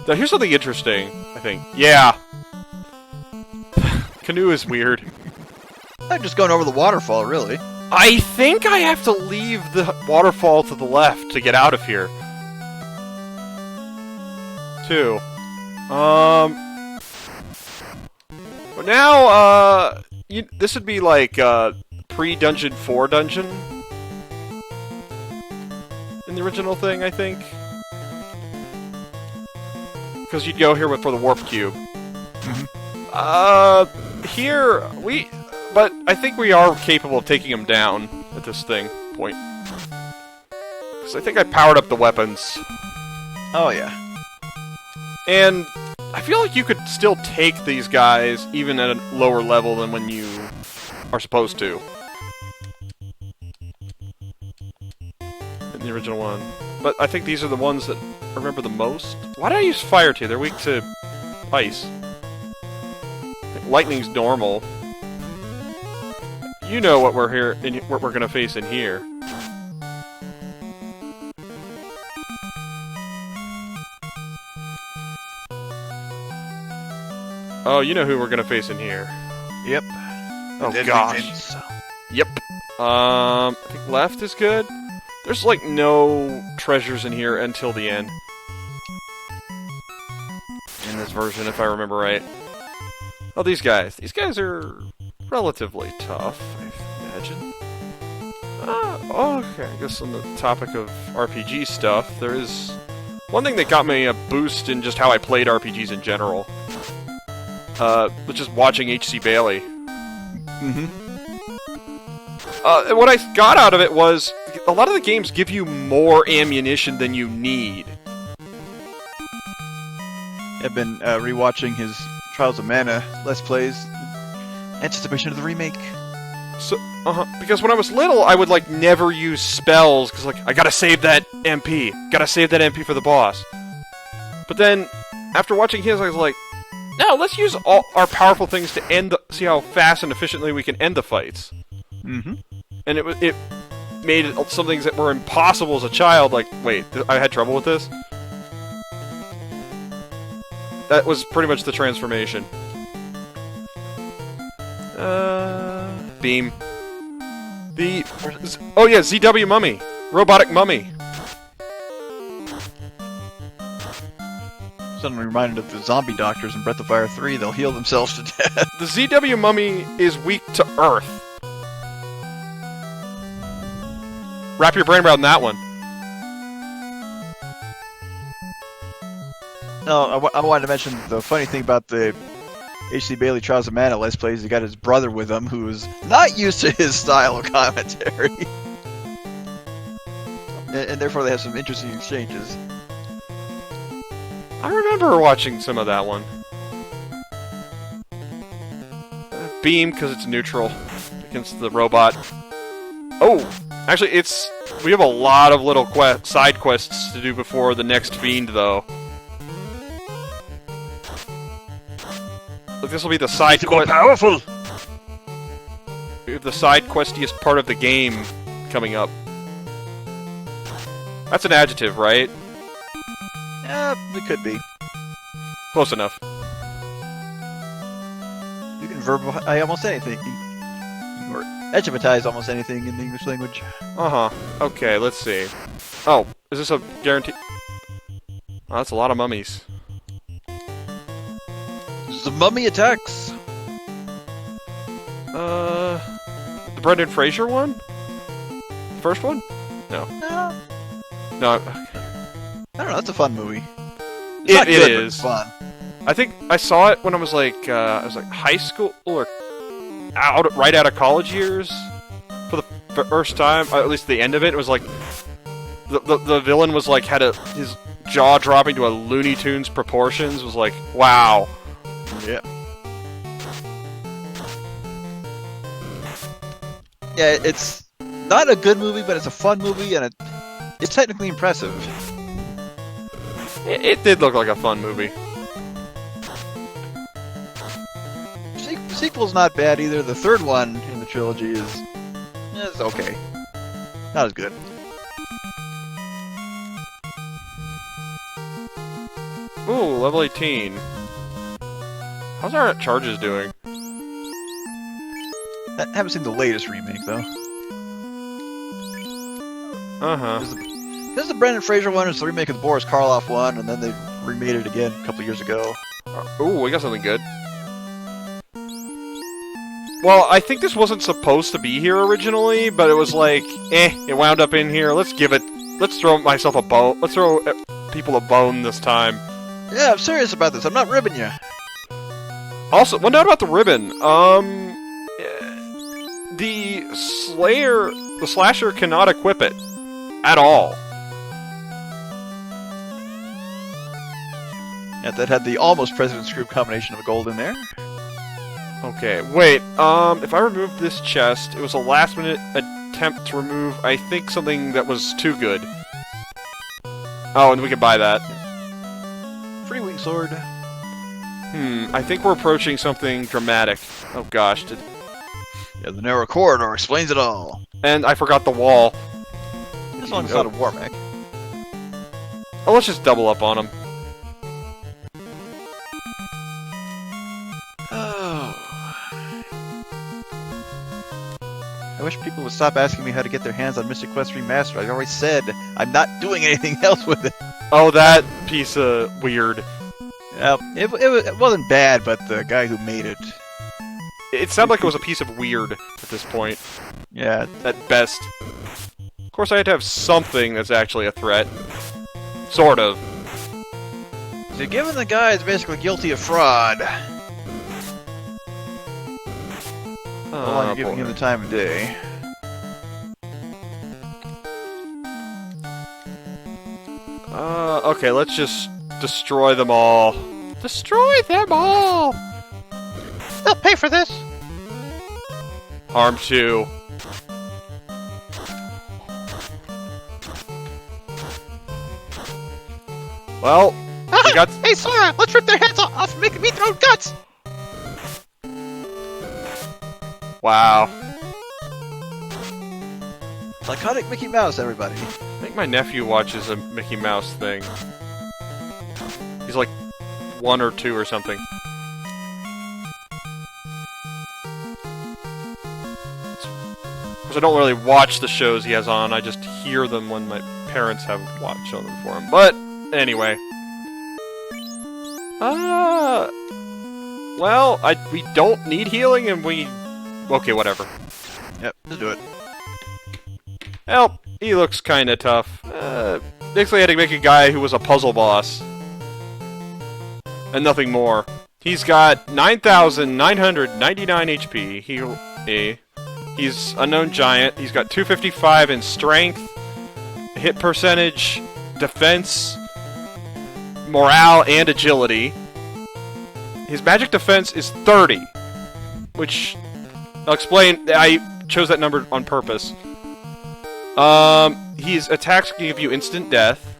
Now, here's something interesting, I think. Yeah. Canoe is weird. I'm just going over the waterfall, really. I think I have to leave the waterfall to the left to get out of here. Too. But now, this would be like, pre-Dungeon 4 dungeon. In the original thing, I think. Because you'd go here for the warp cube. Here, but I think we are capable of taking him down at this point. Because I think I powered up the weapons. Oh, yeah. And I feel like you could still take these guys even at a lower level than when you are supposed to. In the original one. But I think these are the ones that I remember the most. Why did I use fire to? They're weak to ice. Lightning's normal. You know what what we're gonna face in here. Oh, you know who we're gonna face in here. Yep. Oh gosh. Yep. I think left is good. There's like no treasures in here until the end. In this version, if I remember right. Oh, these guys. These guys are relatively tough, I imagine. Okay, I guess on the topic of RPG stuff, there is one thing that got me a boost in just how I played RPGs in general. Which is watching H.C. Bailey. What I got out of it was, a lot of the games give you more ammunition than you need. I've been rewatching his Trials of Mana Let's Plays. Anticipation of the remake. So, because when I was little, I would, like, never use spells, because, like, I gotta save that MP. Gotta save that MP for the boss. But then, after watching his, I was like, no, let's use all our powerful things to see how fast and efficiently we can end the fights. And it made some things that were impossible as a child, like, wait, I had trouble with this? That was pretty much the transformation. Beam. Oh yeah, ZW Mummy. Robotic Mummy. Suddenly reminded of the zombie doctors in Breath of Fire 3. They'll heal themselves to death. The ZW Mummy is weak to Earth. Wrap your brain around that one. No, I wanted to mention the funny thing about the H.C. Bailey Trials of Mana Let's Plays. He got his brother with him, who's not used to his style of commentary. And therefore they have some interesting exchanges. I remember watching some of that one. Beam, because it's neutral against the robot. Oh! Actually, we have a lot of little side quests to do before the next fiend, though. Look, this will be the side quest. Powerful! We have the side questiest part of the game coming up. That's an adjective, right? Yeah, it could be. Close enough. You can verbalize almost anything. Or adjectivize almost anything in the English language. Okay, let's see. Oh, is this a guarantee? Oh, that's a lot of mummies. The mummy attacks! The Brendan Fraser one? The first one? No. No. I don't know, that's a fun movie. It is. Fun. I think I saw it when I was like high school or right out of college years for the first time. At least the end of it was like the villain was like his jaw dropping to a Looney Tunes proportions. Was like, wow. Yeah. Yeah, it's not a good movie, but it's a fun movie, and it's technically impressive. It did look like a fun movie. The sequel's not bad either. The third one in the trilogy is okay. Not as good. Ooh, level 18. How's our charges doing? I haven't seen the latest remake, though. Uh-huh. This is the Brendan Fraser one, it's the remake of the Boris Karloff one, and then they remade it again a couple of years ago. Ooh, we got something good. Well, I think this wasn't supposed to be here originally, but it was like, it wound up in here. Let's throw myself a bone. Let's throw people a bone this time. Yeah, I'm serious about this. I'm not ribbing you. Also, one note about the ribbon. The slasher cannot equip it at all. Yeah, that had the almost President's Group combination of a gold in there. Okay, wait, if I remove this chest, it was a last-minute attempt to remove, I think, something that was too good. Oh, and we can buy that. Free wing sword. I think we're approaching something dramatic. Oh gosh. Yeah, the narrow corridor explains it all. And I forgot the wall. As long as it's not a war mech. Oh, let's just double up on him. I wish people would stop asking me how to get their hands on Mystic Quest Remastered. I've always said I'm not doing anything else with it. Oh, that piece of weird. It wasn't bad, but the guy who made it... It sounded like it was a piece of weird at this point. Yeah. At best. Of course, I had to have something that's actually a threat. Sort of. So given the guy is basically guilty of fraud... Well, you're giving him the time of day. Okay, let's just destroy them all. Destroy them all! They'll pay for this! Harm 2. Well, we got... Hey, Sora! Let's rip their heads off and make me throw guts! Wow. Psychotic Mickey Mouse, everybody. I think my nephew watches a Mickey Mouse thing. He's like 1 or 2 or something. Because I don't really watch the shows he has on, I just hear them when my parents have watched them for him. But, anyway. Well, we don't need healing and we... Okay, whatever. Yep, just do it. Help! He looks kinda tough. Basically, I had to make a guy who was a puzzle boss. And nothing more. He's got 9,999 HP. He's Unknown Giant. He's got 255 in strength, hit percentage, defense, morale, and agility. His magic defense is 30. Which... I'll explain. I chose that number on purpose. His attacks can give you instant death.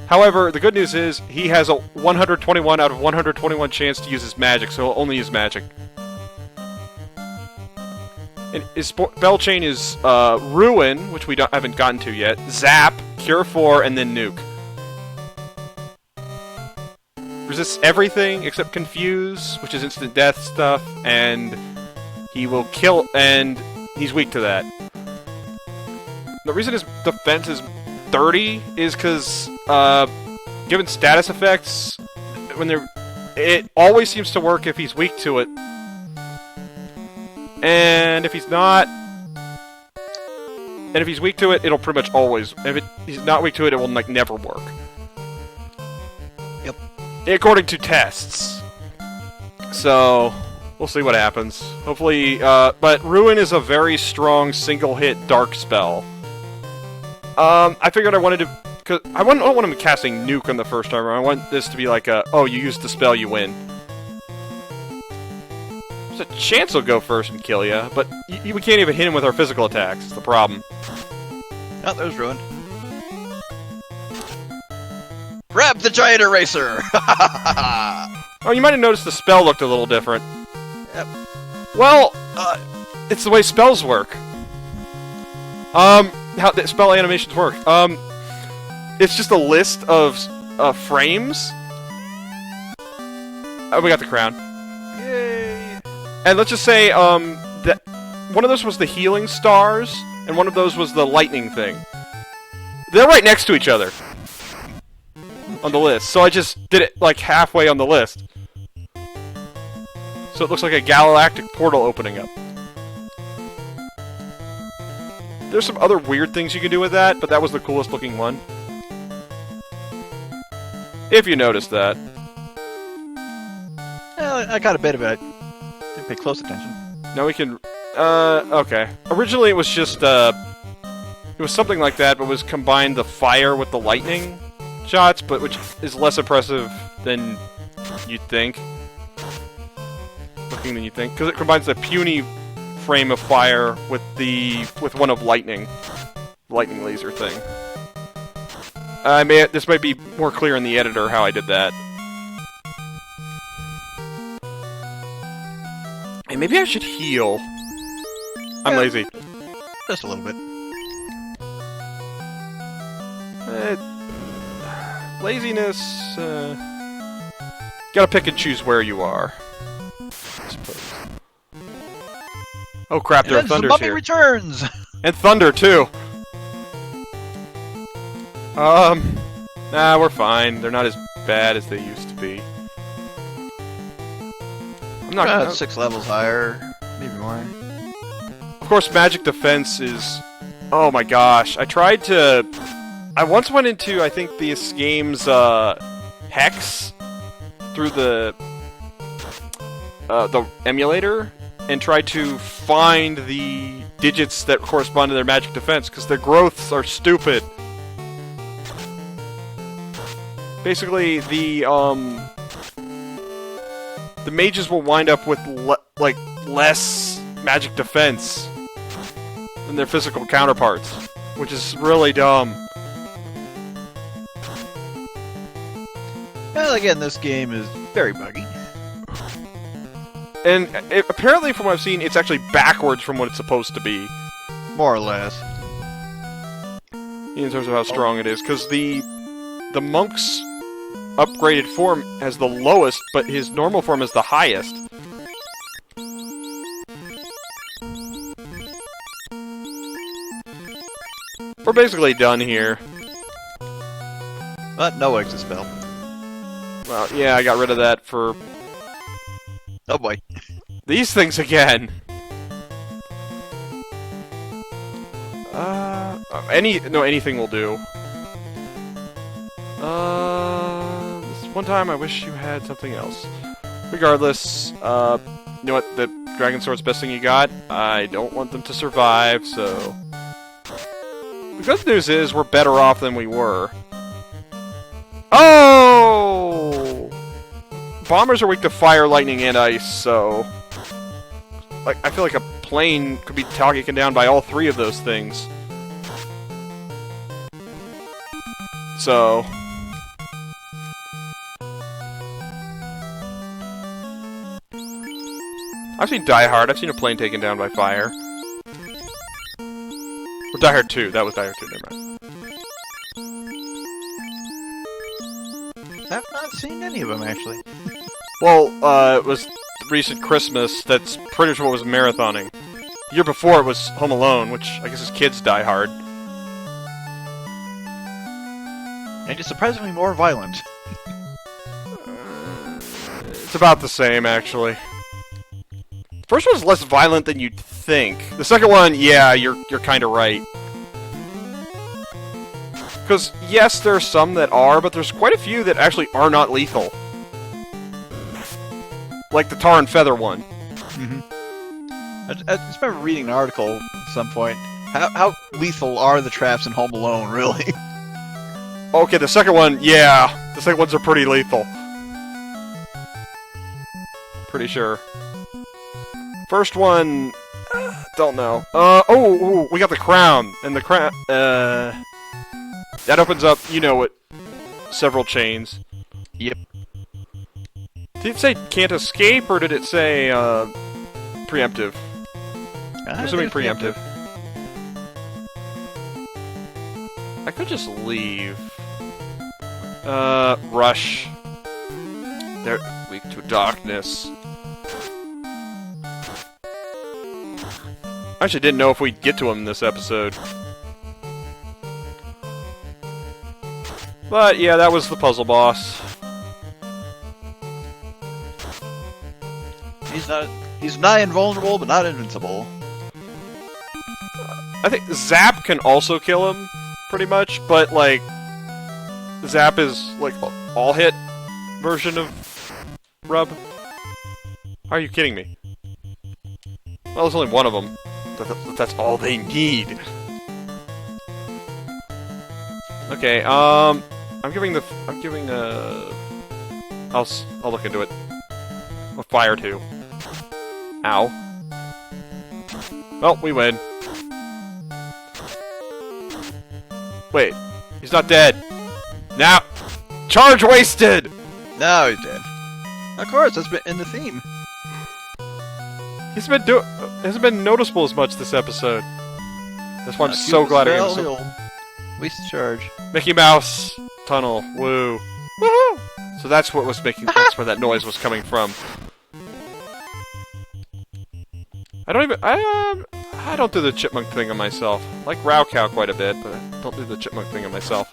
However, the good news is he has a 121 out of 121 chance to use his magic, so he'll only use magic. And his spell chain is Ruin, which we haven't gotten to yet, Zap, Cure 4, and then Nuke. Resists everything except Confuse, which is instant death stuff, and he will kill, and he's weak to that. The reason his defense is 30 is because, given status effects, it always seems to work if he's weak to it. And if he's not... And if he's weak to it, it'll pretty much always... If he's not weak to it, it will, like, never work. Yep. According to tests. So... We'll see what happens. Hopefully, but Ruin is a very strong single-hit dark spell. I figured I wanted to... Cause I don't want him casting Nuke on the first time. I want this to be like a, oh, you use the spell, you win. There's a chance he'll go first and kill you, but we can't even hit him with our physical attacks. It's the problem. Oh, there's Ruin. Grab the giant eraser! Oh, you might have noticed the spell looked a little different. Yep. Well, it's the way spells work. How the spell animations work. It's just a list of frames, Oh, we got the crown. Yay! And let's just say, that one of those was the healing stars, and one of those was the lightning thing. They're right next to each other on the list, so I just did it like halfway on the list. So it looks like a galactic portal opening up. There's some other weird things you can do with that, but that was the coolest looking one. If you noticed that. Well, I got a bit of it. Didn't pay close attention. Now we can... okay. Originally it was just, it was something like that, but was combined the fire with the lightning shots, but which is less impressive than you'd think. Looking than you'd think. Because it combines the puny frame of fire with one of lightning laser thing. This might be more clear in the editor how I did that. And maybe I should heal. I'm lazy. Just a little bit. Laziness. Gotta pick and choose where you are, I suppose. Oh crap! There are thunders Mummy here. returns. And thunder, too! Nah, we're fine. They're not as bad as they used to be. I'm not gonna... 6 levels higher. Maybe more. Of course, magic defense is... Oh my gosh. I once went into, I think, this game's, Hex through the emulator and tried to find the digits that correspond to their magic defense, because their growths are stupid. Basically, the mages will wind up with, less magic defense than their physical counterparts, which is really dumb. Well, again, this game is very buggy. And apparently, from what I've seen, it's actually backwards from what it's supposed to be. More or less. In terms of how strong it is, because the monk's upgraded form has the lowest, but his normal form is the highest. We're basically done here. But no exit spell. Well, yeah, I got rid of that for Oh boy. these things again. Anything will do. This one time I wish you had something else. Regardless, you know what? The Dragon Sword's best thing you got. I don't want them to survive, so... The good news is we're better off than we were. Oh! Bombers are weak to fire, lightning, and ice, so... I feel like a plane could be taken down by all three of those things. So... I've seen Die Hard. I've seen a plane taken down by fire. Or Die Hard 2. That was Die Hard 2, never mind. I've not seen any of them, actually. Well, it was recent Christmas. That's pretty much what was marathoning. The year before it was Home Alone, which I guess is kids Die Hard. And it's surprisingly more violent. It's about the same, actually. The first one's less violent than you'd think. The second one, yeah, you're kind of right. Because, yes, there's some that are, but there's quite a few that actually are not lethal. Like the tar and feather one. Mm-hmm. I just remember reading an article at some point. How lethal are the traps in Home Alone, really? Okay, the second one, yeah. The second ones are pretty lethal. Pretty sure. First one... don't know. Oh, we got the crown. And the crown... that opens up, you know it, several chains. Yep. Did it say can't escape, or did it say, preemptive? I'm assuming preemptive. I could just leave. Rush. They're weak to darkness. I actually didn't know if we'd get to him in this episode. But yeah, that was the puzzle boss. He's nigh invulnerable, but not invincible. I think Zap can also kill him, pretty much, but like Zap is like all hit version of Rub. Are you kidding me? Well, there's only one of them. That's all they need. Okay, I'll look into it. With fire too. Ow. Well, we win. Wait, he's not dead. Now, charge wasted. No, he's dead. Of course, that's been in the theme. Hasn't been noticeable as much this episode. That's why I'm so glad I got him. Waste charge. Mickey Mouse tunnel. Woo. Woohoo! So that's what was making. That's where that noise was coming from. I don't do the chipmunk thing on myself. I like Rao Cow quite a bit, but I don't do the chipmunk thing on myself.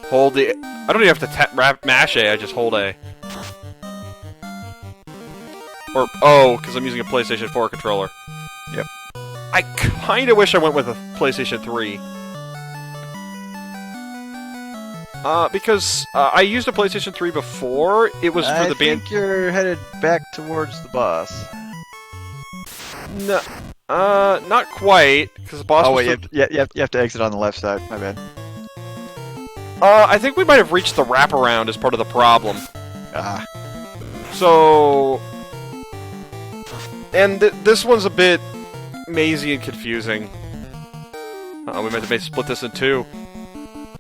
Hold the... I don't even have to mash A, I just hold A. Or O, because I'm using a PlayStation 4 controller. Yep. I kinda wish I went with a PlayStation 3. Because I used a PlayStation 3 before. It was for the band... I think you're headed back towards the boss. No, not quite, because the boss. Oh wait, you have to exit on the left side. My bad. I think we might have reached the wraparound as part of the problem. Ah. So, and this one's a bit mazy and confusing. We might have split this in two.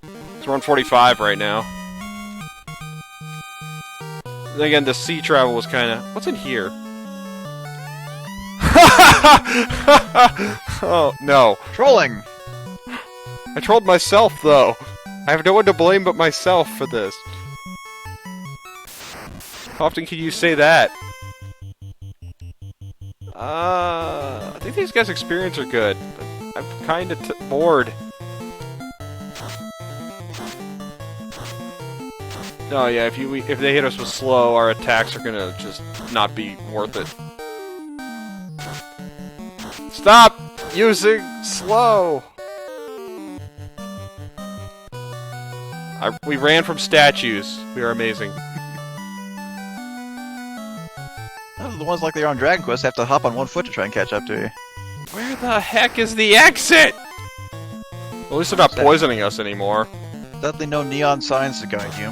So we're on 45 right now. Then again, the sea travel was kind of... What's in here? Oh, no. Trolling! I trolled myself, though. I have no one to blame but myself for this. How often can you say that? I think these guys' experience are good, but I'm kind of bored. Oh yeah, if they hit us with slow, our attacks are gonna just not be worth it. Stop using slow! We ran from statues. We are amazing. The ones like they're on Dragon Quest have to hop on one foot to try and catch up to you. Where the heck is the exit? Well, at least they're not poisoning us anymore. Sadly, no neon signs to guide you.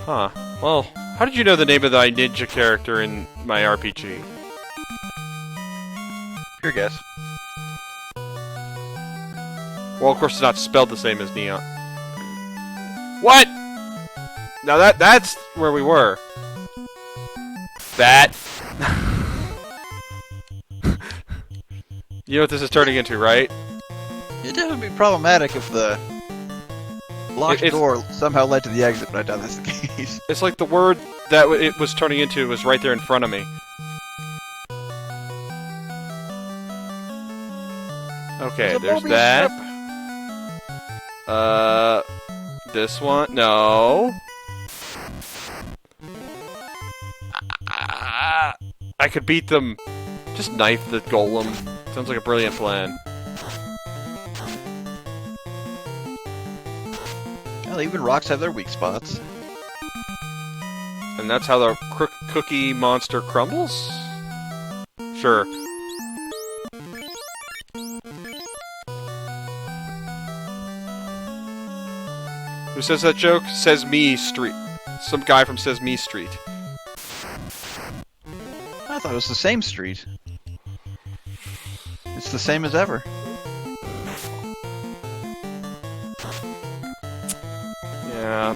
Huh. Well, how did you know the name of thy ninja character in my RPG? Pure guess. Well, of course, it's not spelled the same as neon. What? Now that's where we were. That. You know what this is turning into, right? It'd definitely be problematic if the locked door somehow led to the exit, but I doubt that's the case. It's like the word that it was turning into was right there in front of me. Okay, there's that. This one? No. I could beat them. Just knife the golem. Sounds like a brilliant plan. Well, even rocks have their weak spots. And that's how the cookie monster crumbles? Sure. Who says that joke? Says Me Street. Some guy from Says Me Street. I thought it was the same street. It's the same as ever. Yeah.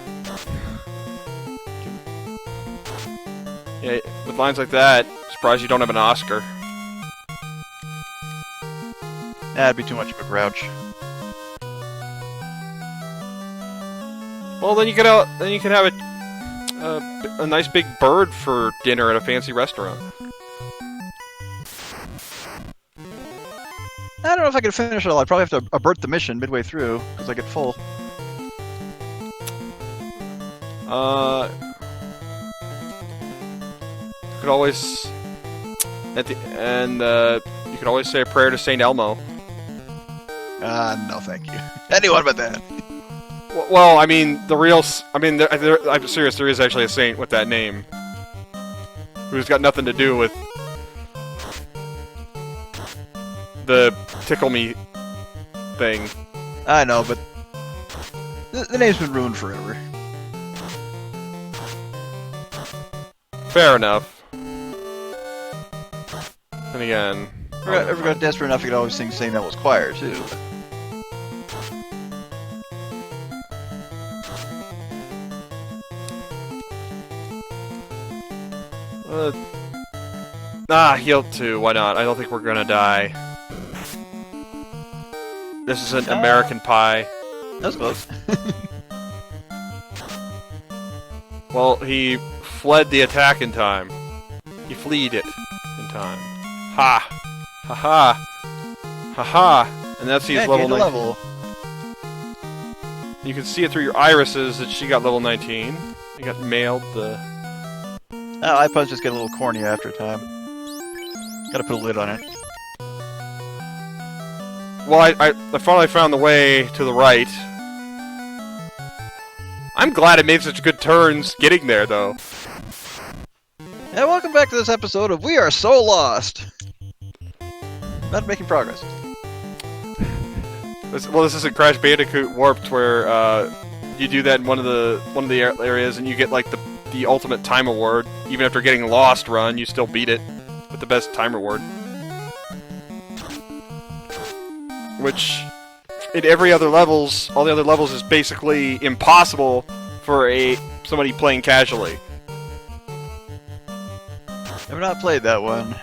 Yeah, with lines like that, surprised you don't have an Oscar. That'd be too much of a grouch. Well, then you could have a nice big bird for dinner at a fancy restaurant. I don't know if I can finish it all. I'd probably have to abort the mission midway through, because I get full. You could always you could always say a prayer to Saint Elmo. No thank you. Anyone but that. Well, I mean, I'm serious, there is actually a saint with that name. Who's got nothing to do with the tickle me thing. I know, but the name's been ruined forever. Fair enough. And again... Ever got desperate enough, you could always sing St. Elmo's Choir, too. Heal 2, why not? I don't think we're gonna die. This is an American Pie. That's close. Well, he fled the attack in time. He fleed it in time. Ha! Ha ha! Ha ha! And that's he's level 19. Level. You can see it through your irises that she got level 19. You got mailed the... Oh, iPods just get a little corny after a time. Gotta put a lid on it. Well, I finally found the way to the right. I'm glad it made such good turns getting there, though. And welcome back to this episode of We Are So Lost! Not making progress. This isn't Crash Bandicoot Warped, where you do that in one of the areas and you get like the ultimate time award. Even after getting lost run, you still beat it with the best time reward. Which, in every other levels, all the other levels is basically impossible for somebody playing casually. I've not played that one.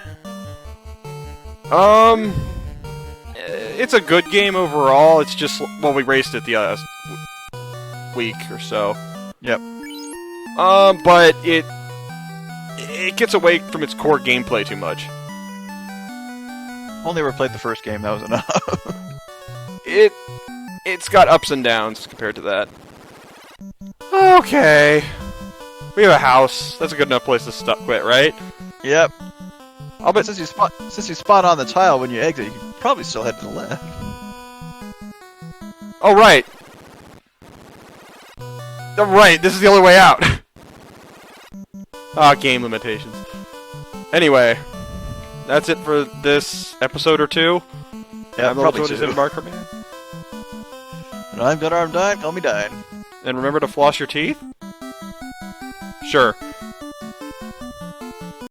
It's a good game overall. It's just, well, we raced it the last week or so. Yep. But it gets away from its core gameplay too much. Only ever played the first game, that was enough. It's got ups and downs compared to that. Okay. We have a house. That's a good enough place to quit, right? Yep. I'll bet since you spot on the tile when you exit, you can probably still head to the left. Oh, right. Oh, right, this is the only way out. Game limitations. Anyway, that's it for this episode or two. Yeah, I'm probably 27 two. Marker Man. And I'm GunarmDyne, call me Dyne. And remember to floss your teeth? Sure.